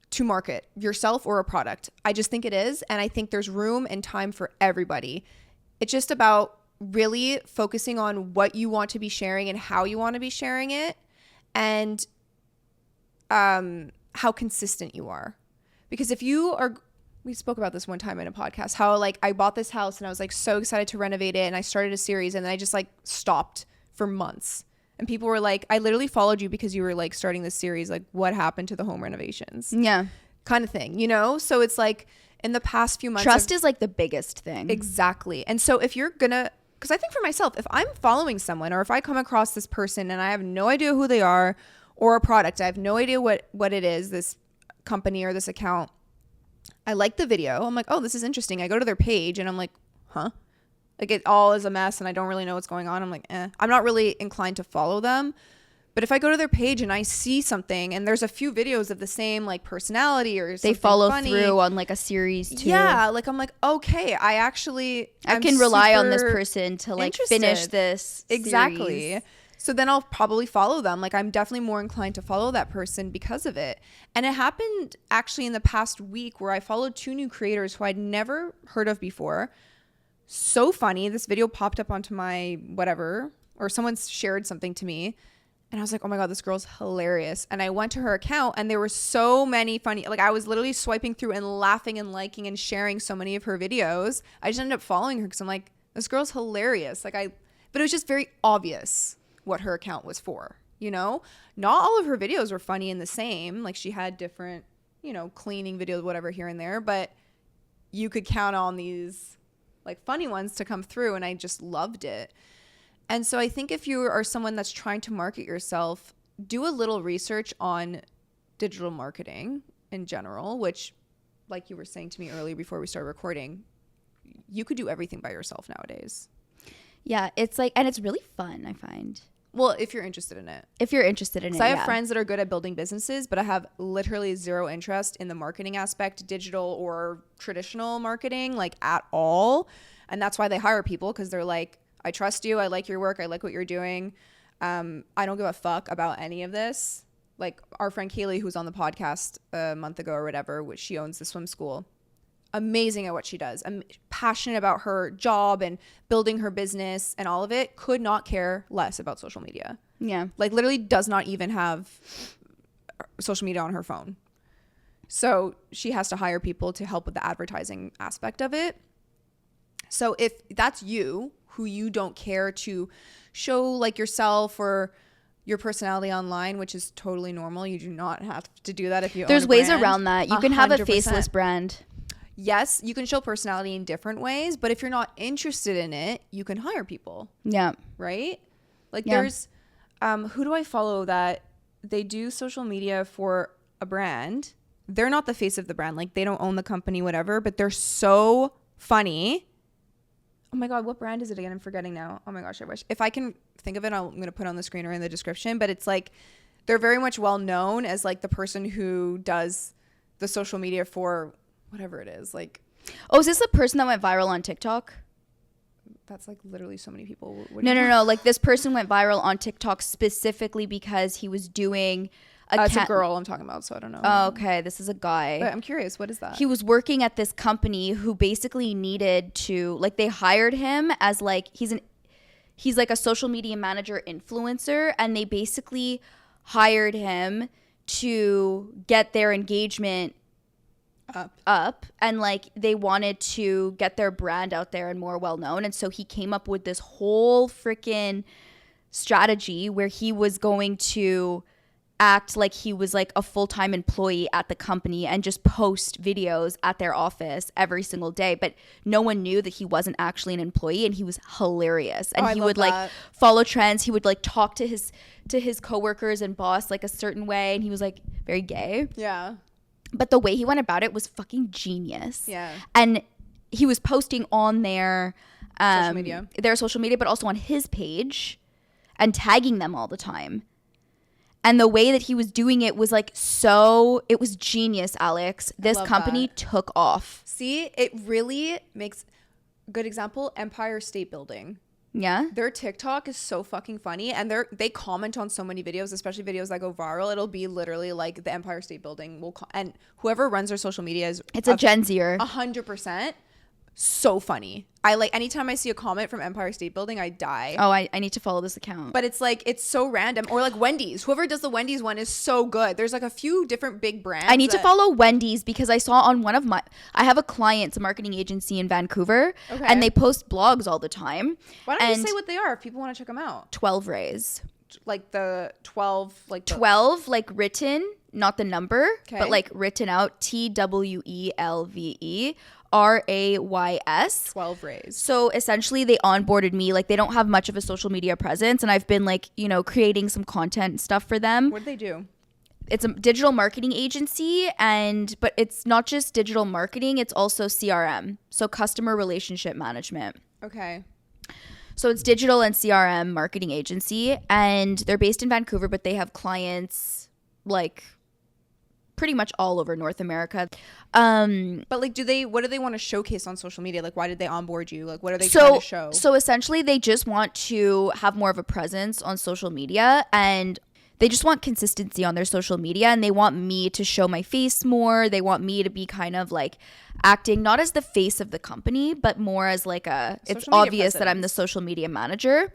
to market yourself or a product. I just think it is, and I think there's room and time for everybody. It's just about really focusing on what you want to be sharing and how you want to be sharing it, and how consistent you are. Because if you are, we spoke about this one time in a podcast, how like I bought this house and I was like so excited to renovate it, and I started a series and then I just like stopped for months, and people were like, I literally followed you because you were like starting this series, like what happened to the home renovations, kind of thing, you know? So it's like in the past few months, trust is like the biggest thing. Exactly. And so if you're gonna, because I think for myself, if I'm following someone or if I come across this person and I have no idea who they are, or a product, I have no idea what it is, this company or this account, I like the video, I'm like, oh, this is interesting. I go to their page and I'm like, huh? Like it all is a mess and I don't really know what's going on. I'm like, I'm not really inclined to follow them. But if I go to their page and I see something and there's a few videos of the same like personality or something, they follow funny, through on like a series too. Yeah, like I'm like, okay, I can rely on this person to like finish this exactly series. So then I'll probably follow them. Like I'm definitely more inclined to follow that person because of it. And it happened actually in the past week where I followed 2 new creators who I'd never heard of before. So funny. This video popped up onto my whatever, or someone shared something to me. And I was like, oh my God, this girl's hilarious. And I went to her account and there were so many funny, like I was literally swiping through and laughing and liking and sharing so many of her videos. I just ended up following her because I'm like, this girl's hilarious. But it was just very obvious what her account was for, you know? Not all of her videos were funny and the same. Like she had different, you know, cleaning videos, whatever here and there, but you could count on these like funny ones to come through, and I just loved it. And so I think if you are someone that's trying to market yourself, do a little research on digital marketing in general, which like you were saying to me earlier before we started recording, you could do everything by yourself nowadays. Yeah, it's like, and it's really fun, I find. Well, if you're interested in it. If you're interested in it, I have friends that are good at building businesses, but I have literally zero interest in the marketing aspect, digital or traditional marketing, like at all. And that's why they hire people, because they're like, I trust you. I like your work. I like what you're doing. I don't give a fuck about any of this. Like our friend Kyla, who's on the podcast a month ago or whatever, which she owns the swim school. Amazing at what she does. I'm passionate about her job and building her business and all of it. Could not care less about social media. Yeah. Like literally does not even have social media on her phone. So she has to hire people to help with the advertising aspect of it. So if that's you, who you don't care to show like yourself or your personality online, which is totally normal. You do not have to do that if you There's own a ways brand. around that. You can have a faceless brand. Yes, you can show personality in different ways, but if you're not interested in it, you can hire people. Yeah. Right? Like there's, who do I follow that they do social media for a brand. They're not the face of the brand. Like, they don't own the company, whatever, but they're so funny. Oh my God, what brand is it again? I'm forgetting now. Oh my gosh, I wish. If I can think of it, I'm going to put it on the screen or in the description. But it's like, they're very much well known as like the person who does the social media for whatever it is. Like, oh, is this the person that went viral on TikTok? That's like literally so many people. No. Like, this person went viral on TikTok specifically because he was doing it's a girl I'm talking about, so I don't know. Oh, okay. This is a guy. But I'm curious, what is that? He was working at this company who basically needed to, like, they hired him as like, he's like a social media manager influencer, and they basically hired him to get their engagement up, and like they wanted to get their brand out there and more well known. And so he came up with this whole freaking strategy where he was going to act like he was like a full-time employee at the company and just post videos at their office every single day, but no one knew that he wasn't actually an employee, and he was hilarious. And he would like follow trends. He would like talk to his coworkers and boss like a certain way, and he was like very gay. Yeah. But the way he went about it was fucking genius. Yeah. And he was posting on their social media, but also on his page and tagging them all the time. And the way that he was doing it was like it was genius, Alex. This company took off. See, it really makes good example, Empire State Building. Yeah. Their TikTok is so fucking funny, and they comment on so many videos, especially videos that go viral. It'll be literally like the Empire State Building and whoever runs their social media it's a Gen Zer. 100%. So funny. I like anytime I see a comment from Empire State Building, I die. Oh, I need to follow this account. But it's like, it's so random. Or like Wendy's. Whoever does the Wendy's one is so good. There's like a few different big brands. I need to follow Wendy's because I saw on I have a client, it's a marketing agency in Vancouver, and they post blogs all the time. Why don't you say what they are if people want to check them out? 12 Rays. Like the 12, like 12, like written, not the number, but like written out, TWELVE. RAYS. 12 Rays. So essentially they onboarded me. Like, they don't have much of a social media presence, and I've been like, creating some content and stuff for them. What do they do? It's a digital marketing agency, but it's not just digital marketing, it's also CRM. So customer relationship management. Okay. So it's digital and CRM marketing agency, and they're based in Vancouver, but they have clients like pretty much all over North America. But like, what do they want to showcase on social media? Like, why did they onboard you? Like, what are they trying to show? So essentially they just want to have more of a presence on social media, and they just want consistency on their social media, and they want me to show my face more. They want me to be kind of like acting not as the face of the company, but more as like it's obvious that I'm the social media manager.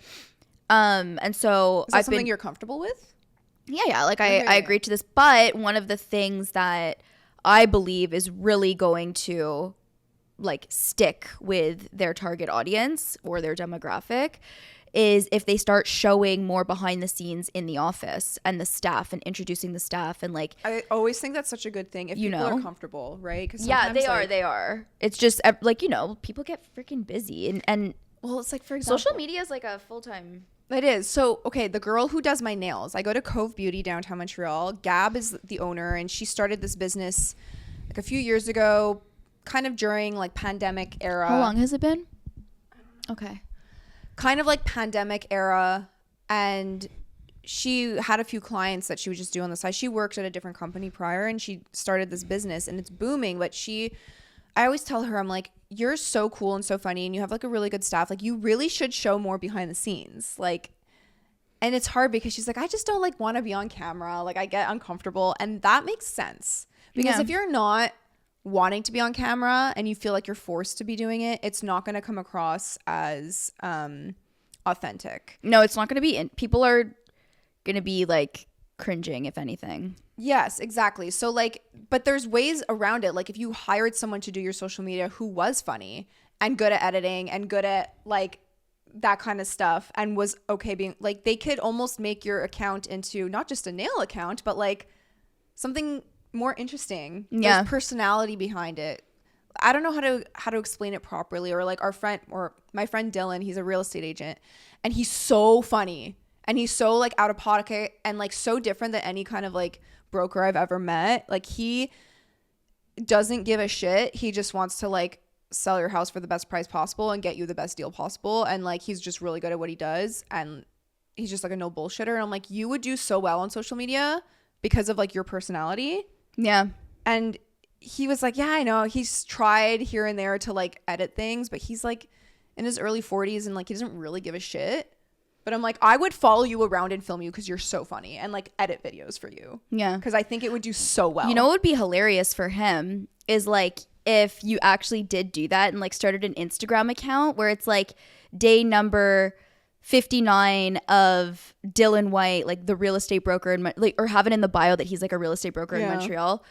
And so is that something you're comfortable with? Yeah. Like I agreed to this, but one of the things that I believe is really going to like stick with their target audience or their demographic is if they start showing more behind the scenes in the office and the staff and introducing the staff and like. I always think that's such a good thing if people are comfortable, right? Yeah, they are. It's just like, people get freaking busy and well, it's like, for example, social media is like a full-time. It is. So, okay, the girl who does my nails, I go to Cove Beauty downtown Montreal. Gab is the owner, and she started this business like a few years ago, kind of during like pandemic era. How long has it been? Okay. Kind of like pandemic era, and she had a few clients that she would just do on the side. She worked at a different company prior, and she started this business, and it's booming. But I always tell her, I'm like, you're so cool and so funny, and you have like a really good staff. Like, you really should show more behind the scenes. Like, and it's hard because she's like, I just don't like want to be on camera. Like, I get uncomfortable, and that makes sense because if you're not wanting to be on camera and you feel like you're forced to be doing it, it's not going to come across as authentic. No, it's not going to be. People are going to be like cringing, if anything. Yes, exactly. So like, but there's ways around it. Like, if you hired someone to do your social media who was funny and good at editing and good at like that kind of stuff and was okay being like, they could almost make your account into not just a nail account, but like something more interesting. Yeah. There's personality behind it. I don't know how to explain it properly. Or like my friend Dylan, he's a real estate agent, and he's so funny. And he's so like out of pocket and like so different than any kind of like broker I've ever met. Like he doesn't give a shit. He just wants to like sell your house for the best price possible and get you the best deal possible. And like he's just really good at what he does. And he's just like a no bullshitter. And I'm like, you would do so well on social media because of like your personality. Yeah. And he was like, yeah, I know. He's tried here and there to like edit things, but he's like in his early 40s and like he doesn't really give a shit. But I'm like, I would follow you around and film you because you're so funny and like edit videos for you. Yeah. Because I think it would do so well. You know what would be hilarious for him is like if you actually did do that and like started an Instagram account where it's like day number 59 of Dylan White, like the real estate broker, in like, or have it in the bio that he's like a real estate broker in Montreal,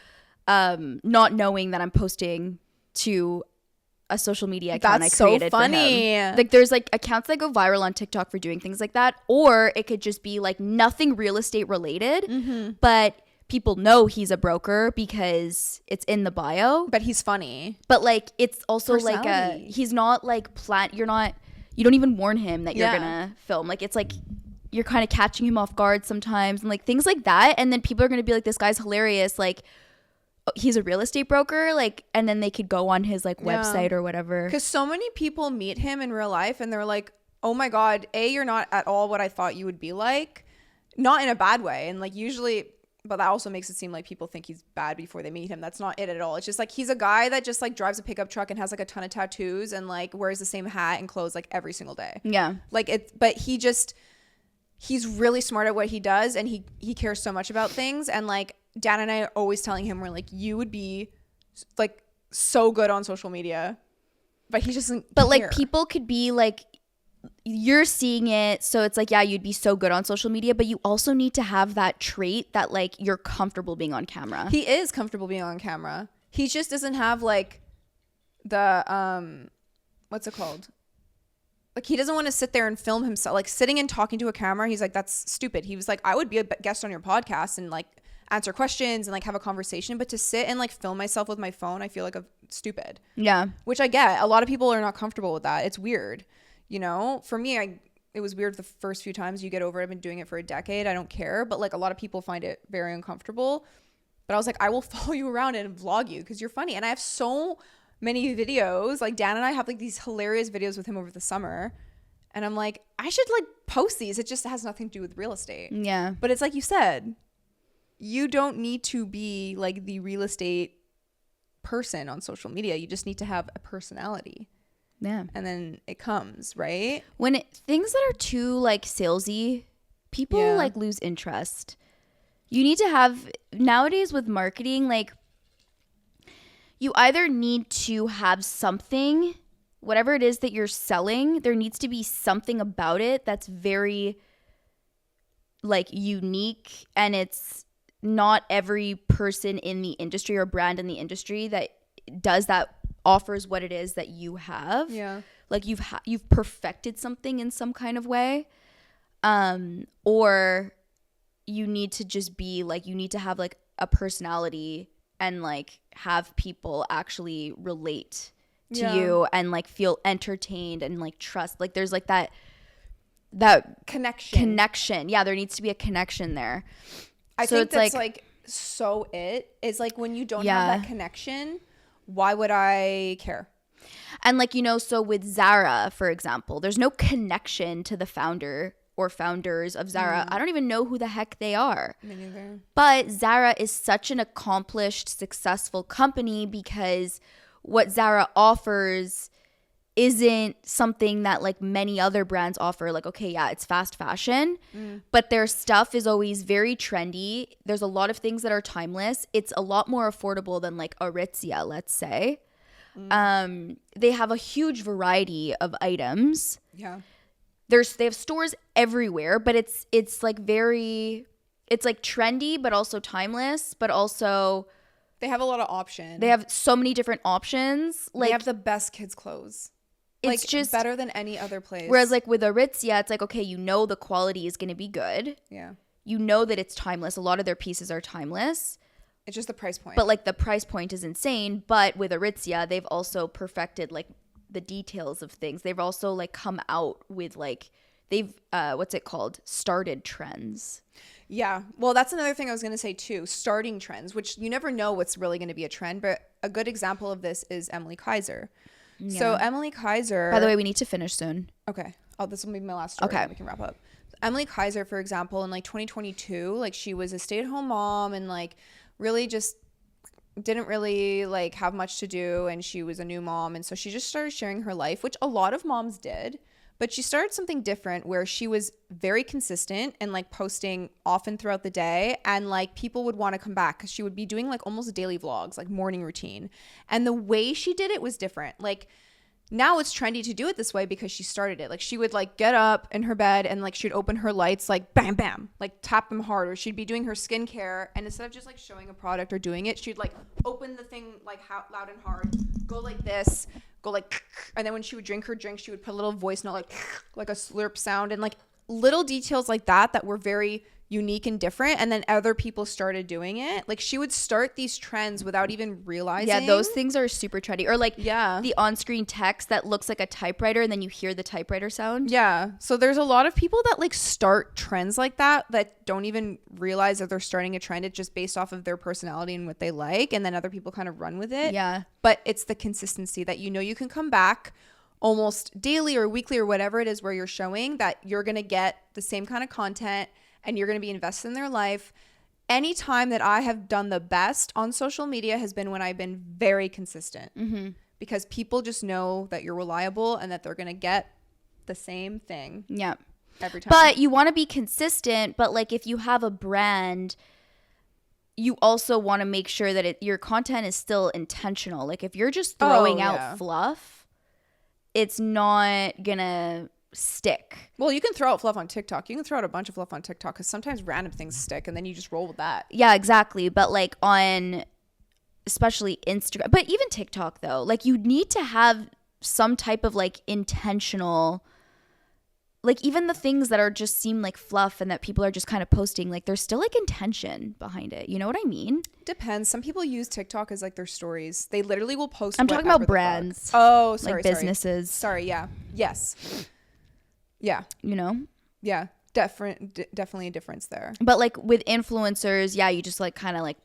not knowing that I'm posting to a social media account I created for him. Like there's like accounts that go viral on TikTok for doing things like that, or it could just be like nothing real estate related, but people know he's a broker because it's in the bio. But he's funny. But like it's also like he's not like you don't even warn him that you're gonna film. Like it's like you're kind of catching him off guard sometimes and like things like that. And then people are gonna be like, this guy's hilarious. Like he's a real estate broker. Like, and then they could go on his like website or whatever. Because so many people meet him in real life and they're like, oh my God, you're not at all what I thought you would be like. Not in a bad way. And like usually, but that also makes it seem like people think he's bad before they meet him. That's not it at all. It's just like he's a guy that just like drives a pickup truck and has like a ton of tattoos and like wears the same hat and clothes like every single day. Yeah. Like but he's really smart at what he does and he cares so much about things. And like Dan and I are always telling him, we're like, you would be like so good on social media, but he just doesn't care. Like people could be like, you're seeing it, so it's like, yeah, you'd be so good on social media, but you also need to have that trait that like you're comfortable being on camera. He is comfortable being on camera. He just doesn't have like the what's it called? Like he doesn't want to sit there and film himself, like sitting and talking to a camera. He's like, that's stupid. He was like, I would be a guest on your podcast and like answer questions and like have a conversation, but to sit and like film myself with my phone, I feel like I'm stupid. Yeah. Which I get. A lot of people are not comfortable with that. It's weird. You know, for me, it was weird the first few times. You get over it. I've been doing it for a decade. I don't care. But like a lot of people find it very uncomfortable. But I was like, I will follow you around and vlog you because you're funny. And I have so many videos. Like Dan and I have like these hilarious videos with him over the summer. And I'm like, I should like post these. It just has nothing to do with real estate. Yeah. But it's like you said, you don't need to be like the real estate person on social media. You just need to have a personality. Yeah. And then it comes, right? When things that are too like salesy, people like lose interest. You need to have, nowadays with marketing, like you either need to have something, whatever it is that you're selling, there needs to be something about it that's very like unique, and it's not every person in the industry or brand in the industry that does that offers what it is that you have. Yeah. Like you've perfected something in some kind of way. Or you need to just be like, you need to have like a personality and like have people actually relate to you and like feel entertained and like trust. Like there's like that connection. Yeah. There needs to be a connection there. I think that's like so it is like when you don't have that connection, why would I care? And like, you know, so with Zara, for example, there's no connection to the founder or founders of Zara. I don't even know who the heck they are. Me neither. But Zara is such an accomplished, successful company because what Zara offers isn't something that like many other brands offer. Like, okay, yeah, it's fast fashion, but their stuff is always very trendy. There's a lot of things that are timeless. It's a lot more affordable than like Aritzia, let's say. They have a huge variety of items. Yeah. They have stores everywhere, but it's like it's like trendy, but also timeless, but also they have a lot of options. They have so many different options. Like they have the best kids' clothes. It's like just better than any other place. Whereas like with Aritzia, it's like, okay, you know the quality is going to be good. Yeah. You know that it's timeless. A lot of their pieces are timeless. It's just the price point. But like the price point is insane. But with Aritzia, they've also perfected like the details of things. They've also like come out with like they've what's it called? Started trends. Yeah. Well, that's another thing I was going to say too. Starting trends, which you never know what's really going to be a trend. But a good example of this is Emily Kaiser. Yeah. So Emily Kaiser. By the way, we need to finish soon. Okay. Oh, this will be my last story. Okay. We can wrap up. Emily Kaiser, for example, in like 2022, like she was a stay-at-home mom and like really just didn't really like have much to do, and she was a new mom, and so she just started sharing her life, which a lot of moms did. But she started something different where she was very consistent and like posting often throughout the day, and like people would want to come back because she would be doing like almost daily vlogs, like morning routine. And the way she did it was different. Like now it's trendy to do it this way because she started it. Like she would like get up in her bed and like she'd open her lights like bam, bam, like tap them hard. Or she'd be doing her skincare, and instead of just like showing a product or doing it, she'd like open the thing like loud and hard, go like this, go like, and then when she would drink her drink, she would put a little voice note like a slurp sound, and like little details like that were very unique and different. And then other people started doing it. Like she would start these trends without even realizing. Yeah, those things are super trendy. Or like the on-screen text that looks like a typewriter and then you hear the typewriter sound. Yeah. So there's a lot of people that like start trends like that don't even realize that they're starting a trend. It's just based off of their personality and what they like, and then other people kind of run with it. Yeah. But it's the consistency that you can come back almost daily or weekly or whatever it is where you're showing that you're going to get the same kind of content and you're going to be invested in their life. Any time that I have done the best on social media has been when I've been very consistent, because people just know that you're reliable and that they're going to get the same thing. Yeah. Every time. But you want to be consistent, but like if you have a brand, you also want to make sure that your content is still intentional. Like if you're just throwing out fluff, it's not going to stick. Well, you can throw out fluff on TikTok. You can throw out a bunch of fluff on TikTok because sometimes random things stick and then you just roll with that. Yeah, exactly. But like on especially Instagram, but even TikTok though, like you need to have some type of like intentional, like even the things that are just seem like fluff and that people are just kind of posting, like there's still like intention behind it. You know what I mean? Depends. Some people use TikTok as like their stories. They literally will post. I'm talking about brands. Oh, sorry. Like businesses. Sorry. Yeah. Yes. Yeah. You know? Yeah. Definitely a difference there. But like with influencers, yeah, you just like kind of like.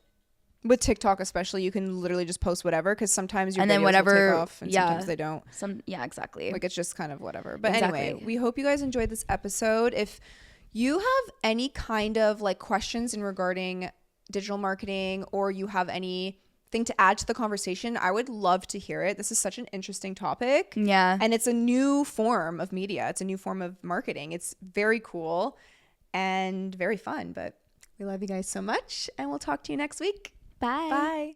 With TikTok especially, you can literally just post whatever because sometimes your videos will take off and sometimes they don't. Yeah, exactly. Like it's just kind of whatever. But anyway, we hope you guys enjoyed this episode. If you have any kind of like questions in regarding digital marketing, or you have anything to add to the conversation, I would love to hear it. This is such an interesting topic. Yeah. And it's a new form of media. It's a new form of marketing. It's very cool and very fun. But we love you guys so much, and we'll talk to you next week. Bye. Bye.